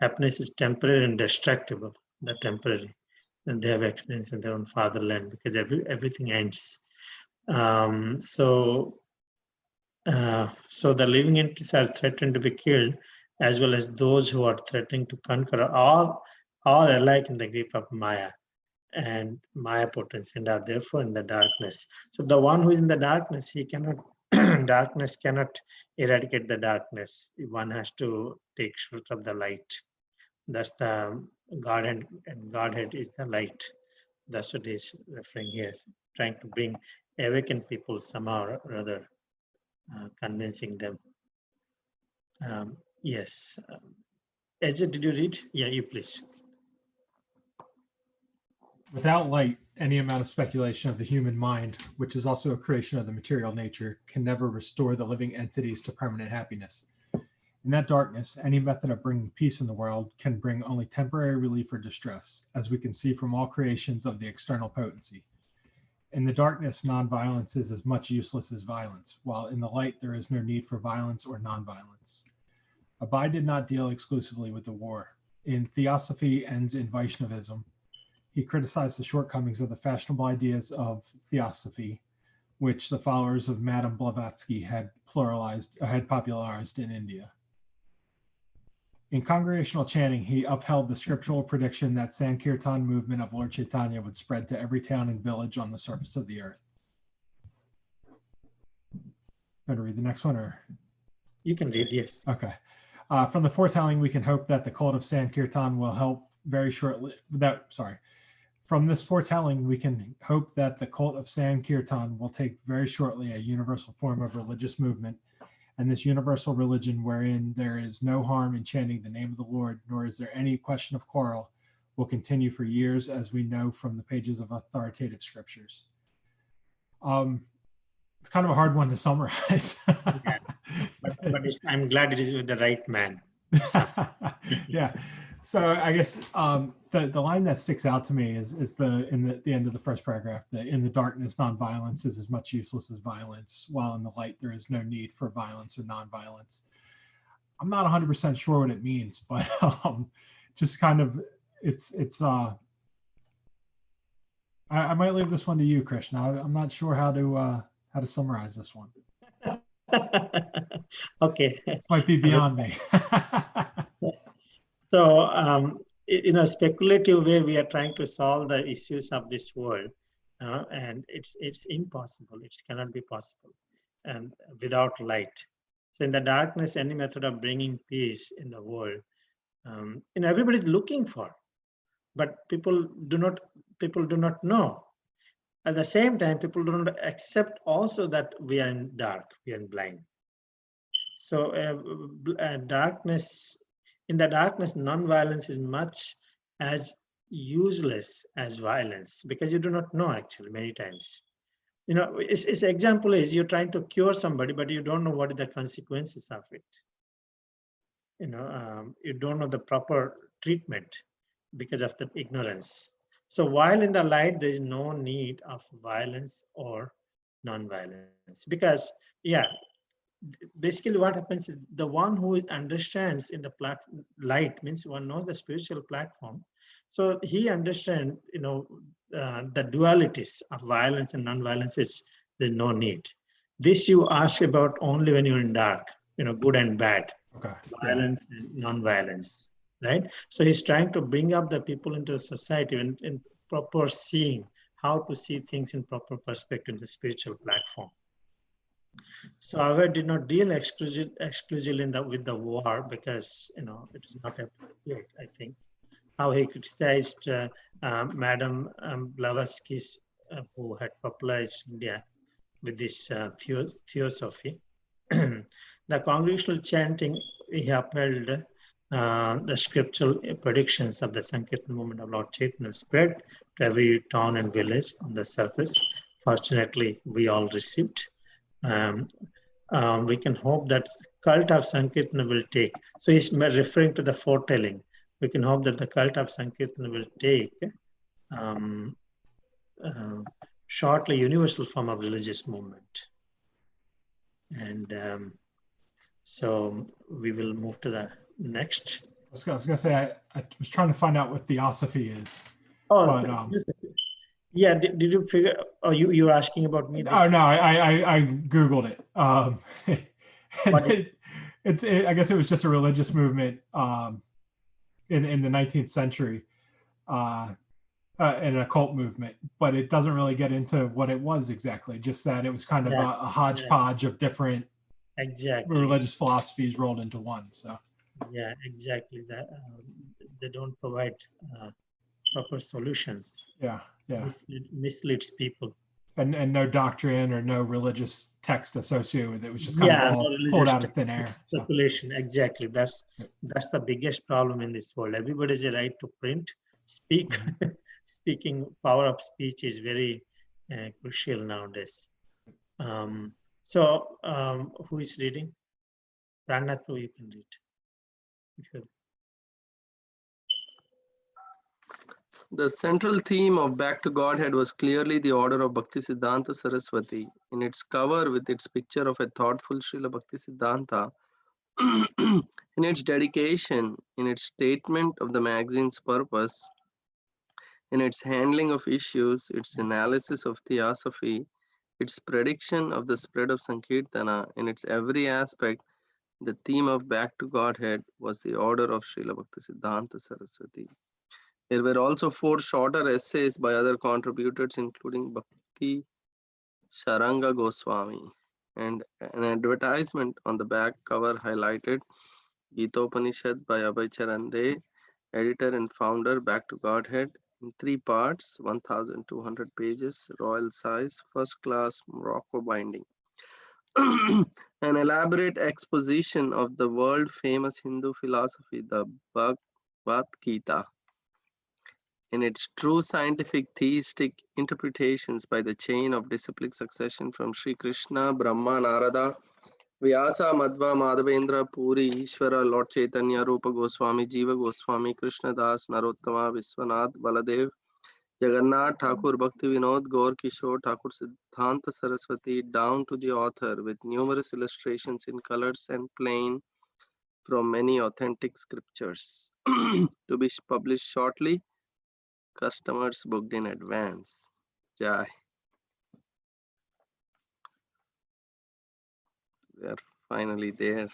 happiness is temporary and destructible. The temporary, and they have experienced in their own fatherland because everything ends. So the living entities are threatened to be killed, as well as those who are threatening to conquer, all alike in the grip of Maya and Maya potency, and are therefore in the darkness. So the one who is in the darkness, he cannot, darkness cannot eradicate the darkness. One has to take shelter of the light. That's the Godhead, and Godhead is the light. That's what he's referring here, trying to bring awakened people somehow or other. Convincing them. Yes. Ajay, did you read? Yeah, you please.
Without light, any amount of speculation of the human mind, which is also a creation of the material nature, can never restore the living entities to permanent happiness. In that darkness, any method of bringing peace in the world can bring only temporary relief or distress, as we can see from all creations of the external potency. In the darkness, nonviolence is as much useless as violence, while in the light there is no need for violence or nonviolence. Abhay did not deal exclusively with the war. In Theosophy Ends in Vaishnavism, he criticized the shortcomings of the fashionable ideas of Theosophy, which the followers of Madame Blavatsky had popularized in India. In congregational chanting, he upheld the scriptural prediction that Sankirtan movement of Lord Chaitanya would spread to every town and village on the surface of the earth. Going to read the next one, or?
You can read, yes.
Okay. From the foretelling, we can hope that the cult of Sankirtan will help very shortly. From this foretelling, we can hope that the cult of Sankirtan will take very shortly a universal form of religious movement, and this universal religion wherein there is no harm in chanting the name of the Lord, nor is there any question of quarrel, will continue for years, as we know from the pages of authoritative scriptures. It's kind of a hard one to summarize.
Yeah. But I'm glad it is with the right man.
Yeah. So I guess the line that sticks out to me is the end of the first paragraph. That in the darkness, nonviolence is as much useless as violence, while in the light there is no need for violence or nonviolence. I'm not 100% sure what it means, but just kind of it's. I might leave this one to you, Krishna. I'm not sure how to summarize this one.
Okay.
Might be beyond me.
So, in a speculative way, we are trying to solve the issues of this world, and it's impossible. It cannot be possible, and without light. So, in the darkness, any method of bringing peace in the world, everybody's looking for, but people do not know. At the same time, people do not accept also that we are in dark, we are in blind. So, darkness. In the darkness, non-violence is much as useless as violence, because you do not know actually many times. Its example is you're trying to cure somebody, but you don't know what are the consequences of it. You don't know the proper treatment because of the ignorance. So while in the light, there is no need of violence or non-violence, because basically what happens is the one who understands in the light, means one knows the spiritual platform, so he understands the dualities of violence and non-violence. There's no need. This you ask about only when you're in dark, good and bad,
Okay.
violence and non-violence, right? So he's trying to bring up the people into the society in proper seeing, how to see things in proper perspective in the spiritual platform. So however, did not deal exclusively with the war because it is not appropriate, I think. How he criticized Madame Blavatsky, who had popularized India with this theosophy. The congregational chanting, he upheld the scriptural predictions of the Sankirtan movement of Lord Chaitanya spread to every town and village on the surface. Fortunately, we all received. We can hope that cult of Sankirtan will take. So he's referring to the foretelling. We can hope that the cult of Sankirtan will take shortly universal form of religious movement. And so we will move to the next.
I was gonna say I was trying to find out what theosophy is.
Oh,
but,
yeah. Did you figure? Oh, you were asking about me.
Oh no, I googled it. I guess it was just a religious movement in the 19th century, an occult movement, but it doesn't really get into what it was exactly. Just that it was kind of a hodgepodge of different religious philosophies rolled into one. So
yeah, exactly. That they don't provide proper solutions.
Yeah.
Misleads people.
And no doctrine or no religious text associated with it. It was just kind of all pulled out of thin air.
Speculation, exactly. That's the biggest problem in this world. Everybody has a right to print, speak. Speaking power of speech is very crucial nowadays. So who is reading? Pranath, you can read.
The central theme of Back to Godhead was clearly the order of Bhaktisiddhanta Saraswati. In its cover with its picture of a thoughtful Srila Bhaktisiddhanta, in its dedication, in its statement of the magazine's purpose, in its handling of issues, its analysis of theosophy, its prediction of the spread of Sankirtana, in its every aspect, the theme of Back to Godhead was the order of Srila Bhaktisiddhanta Saraswati. There were also 4 shorter essays by other contributors, including Bhakti Sharanga Goswami, and an advertisement on the back cover highlighted Gita Upanishad by Abhay Charande, editor and founder, Back to Godhead, in 3 parts, 1,200 pages, royal size, first class Morocco binding. An elaborate exposition of the world famous Hindu philosophy, the Bhagavad Gita, in its true scientific theistic interpretations by the chain of disciplic succession from Sri Krishna, Brahma, Narada, Vyasa, Madhva, Madhavendra, Puri, Ishvara, Lord Chaitanya, Rupa Goswami, Jiva Goswami, Krishna Das, Narottama, Viswanath, Baladev, Jagannath, Thakur, Bhakti Vinod, Gaur Kishore, Thakur Siddhanta Saraswati, down to the author with numerous illustrations in colors and plain from many authentic scriptures. To be published shortly. Customers booked in advance. Jai. We are finally there.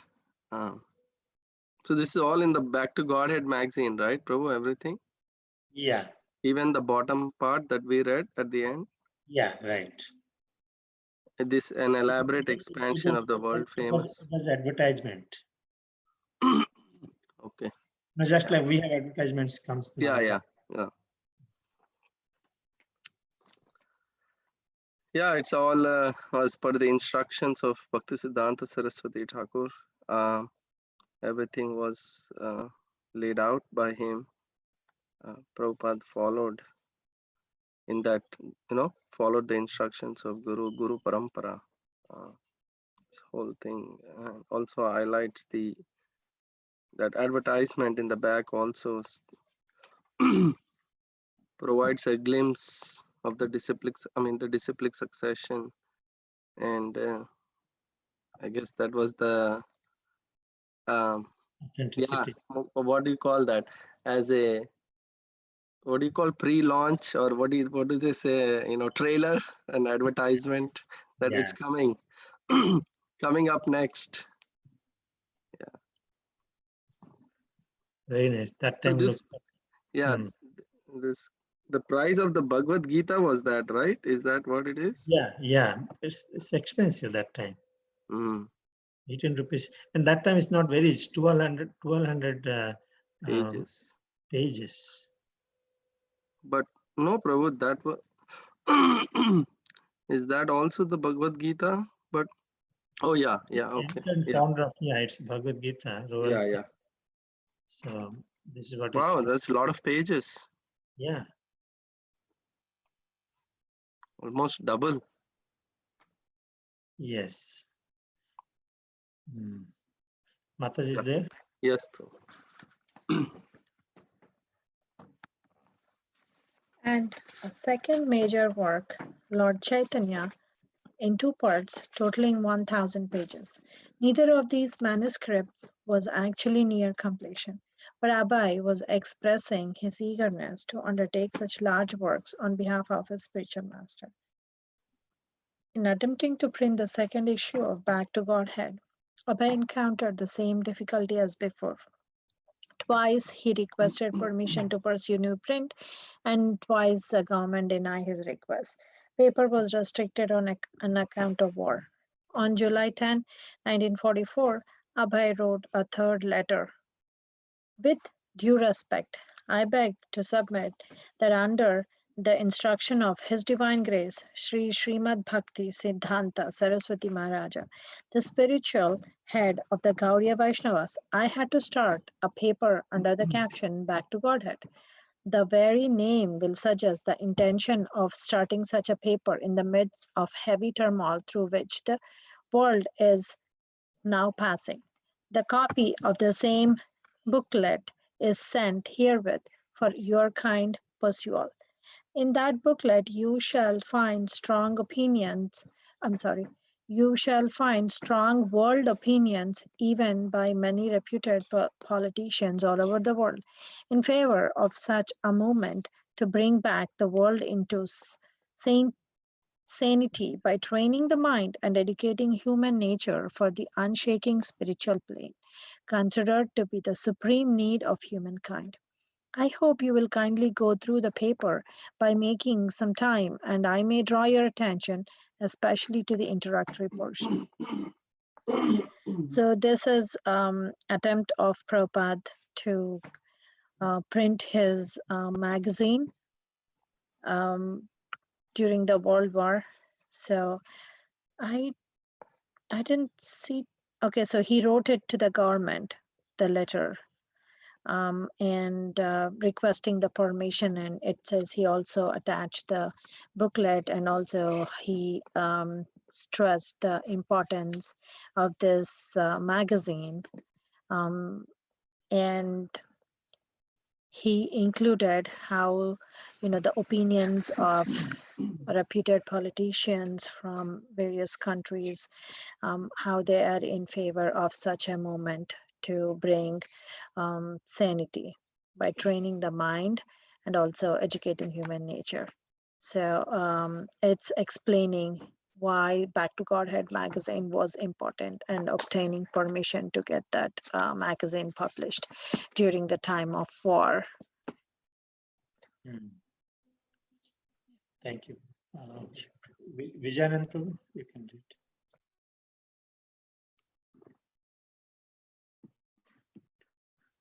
So this is all in the Back to Godhead magazine, right, Prabhu? Everything?
Yeah.
Even the bottom part that we read at the end?
Yeah, right.
This an elaborate expansion of the world famous.
It was advertisement.
Okay.
No, just like we have advertisements comes.
Yeah. Yeah, it's all as per the instructions of Bhaktisiddhanta Saraswati Thakur. Everything was laid out by him. Prabhupada followed in that, followed the instructions of Guru Parampara. This whole thing also highlights that advertisement in the back also provides a glimpse of the disciplic succession, and I guess that was the what do you call that, as a what do you call pre-launch, or what do they say, trailer, an advertisement that it's coming. Coming up next.
Very nice. That
So
time
this,
looks.
yeah, this the price of the Bhagavad Gita was that, right? Is that what it is?
Yeah. It's expensive that time.
Mm,
18 rupees. And that time it's not very, it's 1200
pages.
pages.
But no, Prabhu, that was is that also the Bhagavad Gita? But oh yeah, okay.
And
Yeah,
founder of, it's Bhagavad Gita. Rural
yeah.
So this is what
Wow,
is.
that's a lot of pages.
Yeah.
Almost double.
Yes. Mataji is
Yeah.
there?
Yes, Prabhu.
And a second major work, Lord Chaitanya, in two parts, totaling 1,000 pages. Neither of these manuscripts was actually near completion, but Abai was expressing his eagerness to undertake such large works on behalf of his spiritual master. In attempting to print the second issue of Back to Godhead, Abai encountered the same difficulty as before. Twice he requested permission to pursue new print, and twice the government denied his request. Paper was restricted on account of war. On July 10, 1944, Abhay wrote a third letter. With due respect, I beg to submit that under the instruction of His Divine Grace, Sri Srimad Bhakti Siddhanta Saraswati Maharaja, the spiritual head of the Gaudiya Vaishnavas, I had to start a paper under the caption Back to Godhead. The very name will suggest the intention of starting such a paper in the midst of heavy turmoil through which the world is now passing. The copy of the same booklet is sent herewith for your kind perusal. In that booklet, you shall find you shall find strong world opinions, even by many reputed politicians all over the world, in favor of such a movement to bring back the world into sanity by training the mind and educating human nature for the unshaking spiritual plane, considered to be the supreme need of humankind. I hope you will kindly go through the paper by making some time, and I may draw your attention especially to the introductory portion. So this is attempt of Prabhupada to print his magazine during the World War. So I didn't see. Okay, so he wrote it to the government, the letter, and requesting the permission. And it says he also attached the booklet, and also he stressed the importance of this magazine. And he included how, the opinions of reputed politicians from various countries, how they are in favor of such a movement to bring sanity by training the mind and also educating human nature. So it's explaining why Back to Godhead magazine was important and obtaining permission to get that magazine published during the time of war.
Thank you. Vijayanand Prabhu, you can do it.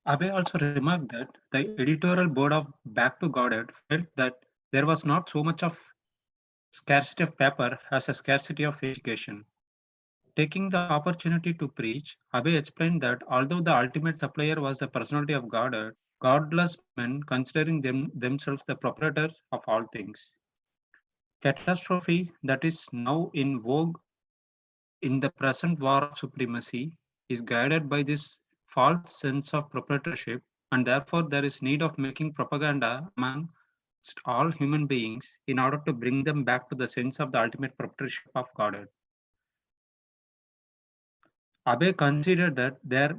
Abe also remarked that the editorial board of Back to Godhead felt that there was not so much of scarcity of paper as a scarcity of education. Taking the opportunity to preach, Abe explained that although the ultimate supplier was the personality of Godhead, godless men considering themselves the proprietor of all things. Catastrophe that is now in vogue in the present war of supremacy is guided by this false sense of proprietorship, and therefore there is need of making propaganda amongst all human beings in order to bring them back to the sense of the ultimate proprietorship of Godhead. Abe considered that there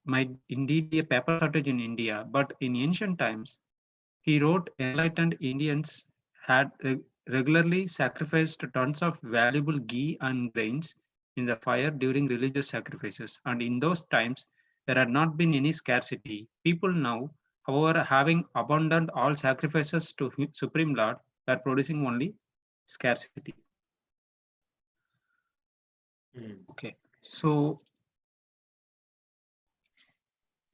might indeed be a paper shortage in India, but in ancient times, he wrote enlightened Indians had regularly sacrificed tons of valuable ghee and grains in the fire during religious sacrifices. And in those times, there had not been any scarcity. People now, however, having abandoned all sacrifices to Supreme Lord, were producing only scarcity. Okay, so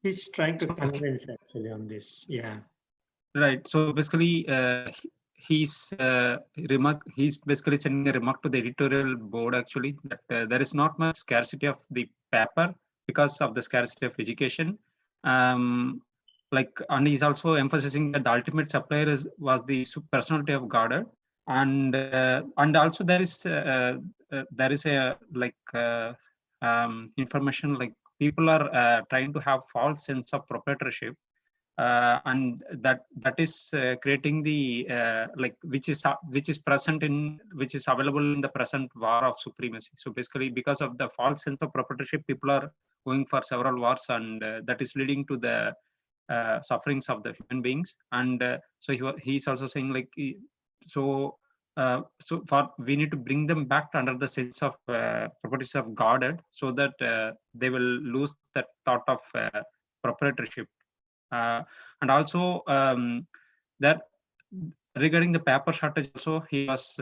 he's trying to convince actually on this. Yeah.
right. So basically, he's basically sending a remark to the editorial board actually that there is not much scarcity of the paper because of the scarcity of education. And he's also emphasizing that the ultimate supplier was the personality of God, and also there is a information like people are trying to have false sense of proprietorship, and that is creating the which is present in which is available in the present war of supremacy. So basically, because of the false sense of proprietorship, people are going for several wars, and that is leading to the sufferings of the human beings. And so he's also saying like so for we need to bring them back under the sense of properties of God, so that they will lose that thought of proprietorship. And also that regarding the paper shortage also, he was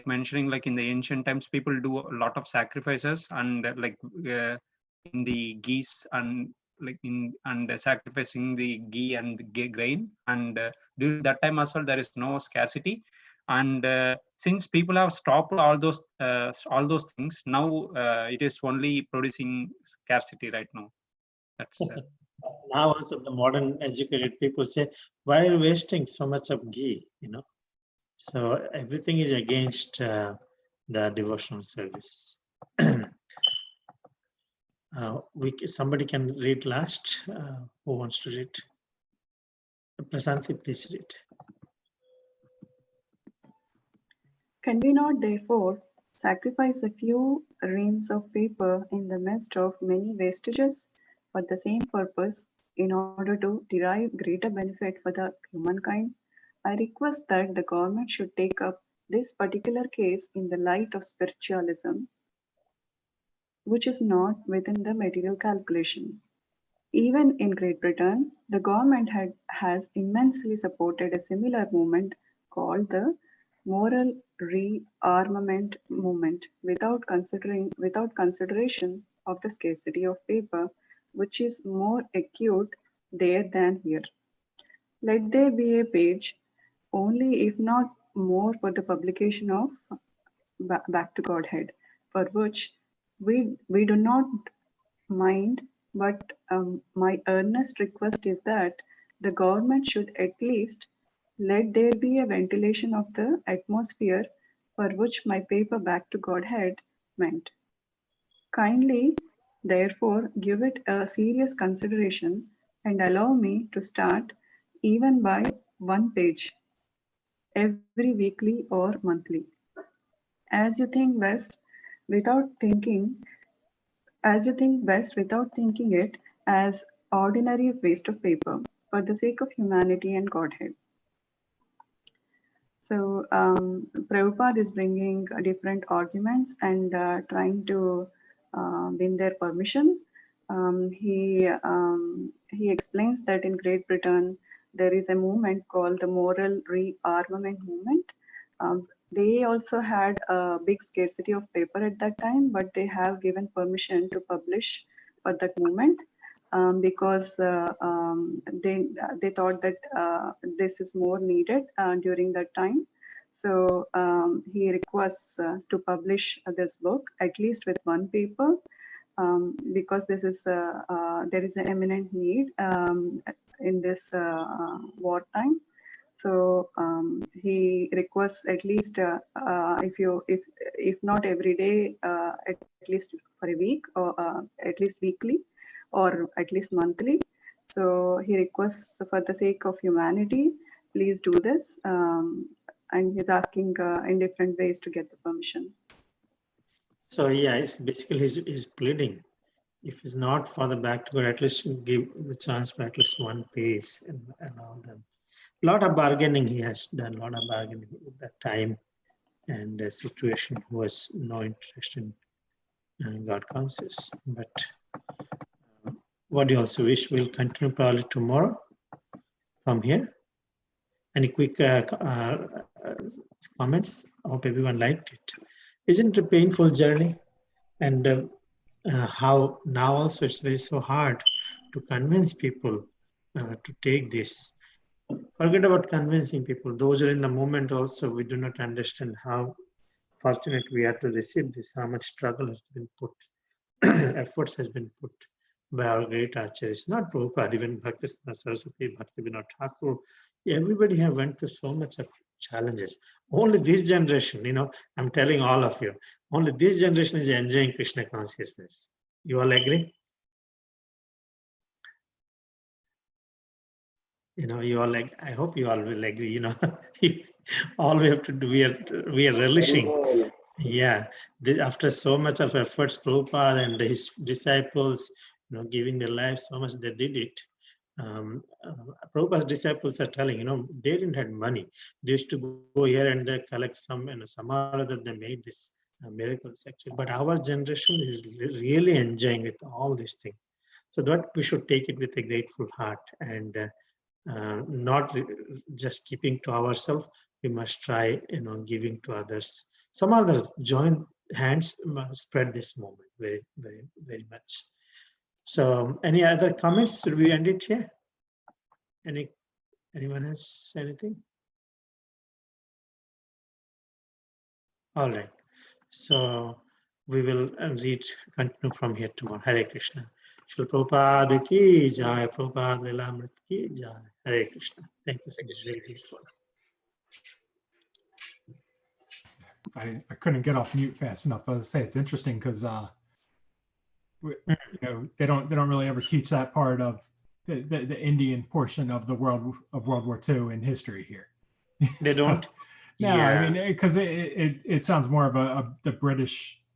mentioning like in the ancient times people do a lot of sacrifices, and in the geese and sacrificing the ghee and the grain, and during that time as well there is no scarcity. And since people have stopped all those things, now it is only producing scarcity right now. That's
now also the modern educated people say, why are you wasting so much of ghee, so everything is against the devotional service. Somebody can read last. Who wants to read? Prasanthi, please read.
Can we not therefore sacrifice a few reams of paper in the midst of many wastages for the same purpose, in order to derive greater benefit for the humankind? I request that the government should take up this particular case in the light of spiritualism, which is not within the material calculation. Even in Great Britain, the government has immensely supported a similar movement called the moral rearmament movement, without consideration of the scarcity of paper, which is more acute there than here. Let there be a page, only if not more, for the publication of Back to Godhead, for which we do not mind, but my earnest request is that the government should at least let there be a ventilation of the atmosphere, for which my paper Back to Godhead meant. Kindly, therefore, give it a serious consideration and allow me to start even by one page every weekly or monthly. As you think best, without thinking it as ordinary waste of paper, for the sake of humanity and Godhead. So Prabhupada is bringing different arguments and trying to win their permission. He explains that in Great Britain there is a movement called the moral rearmament movement. They also had a big scarcity of paper at that time, but they have given permission to publish for that movement. Because they thought that this is more needed during that time. So he requests to publish this book at least with one paper, because this is there is an eminent need in this wartime. So he requests at least if not every day, at least for a week, or at least weekly, or at least monthly. So he requests, for the sake of humanity, please do this. And he's asking in different ways to get the permission.
So yeah, it's basically he's pleading. If it's not for the Back to God, at least give the chance for at least one page and all that. A lot of bargaining he has done, a lot of bargaining at that time, and the situation was no interest in God conscious. But what do you also wish? We'll continue probably tomorrow from here. Any quick comments? I hope everyone liked it. Isn't it a painful journey? And how now also it's very so hard to convince people to take this. Forget about convincing people. Those are in the moment also, we do not understand how fortunate we are to receive this, how much struggle has been put, efforts has been put by our great acharyas, not Prabhupada, even Bhaktisiddhanta Saraswati, Bhaktivinoda Thakur. Everybody have went through so much of challenges. Only this generation, I'm telling all of you, only this generation is enjoying Krishna consciousness. You all agree? You all like. I hope you all will agree. All we have to do, we are relishing. Yeah, after so much of efforts, Prabhupada and his disciples, giving their lives so much, they did it. Prabhupada's disciples are telling, they didn't have money. They used to go here and there, collect some, somehow or other they made this miracles actually. But our generation is really enjoying with all these things. So that we should take it with a grateful heart and not just keeping to ourselves. We must try, giving to others. Some other join hands, spread this movement very, very, very much. So, any other comments? Should we end it here? Anyone has anything? All right. So we will continue from here tomorrow. Hare Krishna. Shri Prabhupada ki jai, Prabhupada LILAMRITA ki jai. Hare Krishna. Thank you so much. Very beautiful.
I couldn't get off mute fast enough. I was to say it's interesting because they don't really ever teach that part of the Indian portion of the World War II in history here.
They don't.
No, yeah. I mean, because it sounds more of the British